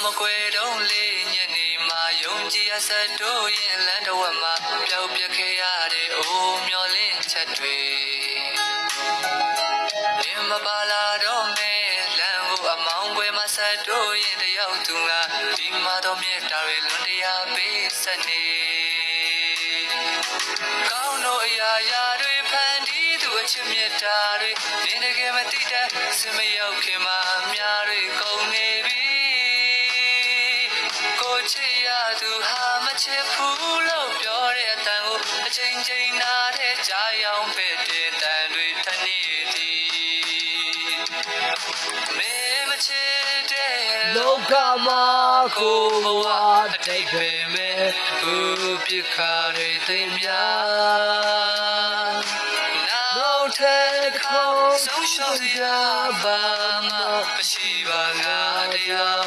မကွယ်တော့လေညနေမှာယုံကြည်အဆက်တို့ရဲ့လမ်းတော်မှာပျောက်ပြခဲ့ရတဲ့အိုးမျောလင်းချက်တွေမြင်မပါလာတော့မဲ့လမ်းကိုအမောင်းခွဲမှာဆက်တို့ရဲ့တယောက်သူကဒီမှာတော့မြေတာတွေလွန်တရားပေးဆက်နေကောင်းတို့အရာရာတွေဖန်တီးသူအချစ်မြတ်တာတွေနင်းတကယ်မသိတဲ့စမရောက်ခင်မှာအများတွေကုန်နေပြီကိုချစ်ရသူဟာမချစ်ဘူးလို့ပြောတဲ့အတန်ကိုအချိန်ချင်းနားတဲ့ကြားရောင်ပဲတဲ့တန်တွေထနေသည်မင်းမချစ်တဲ့လောကမှာကိုဘဝ အတိတ်ပဲမဲ့သူပြခါတွေသိမ်းများနောက်ထပ်ခေါင်းဆုံးရှုံးစရာဘာမှမရှိပါငါတရား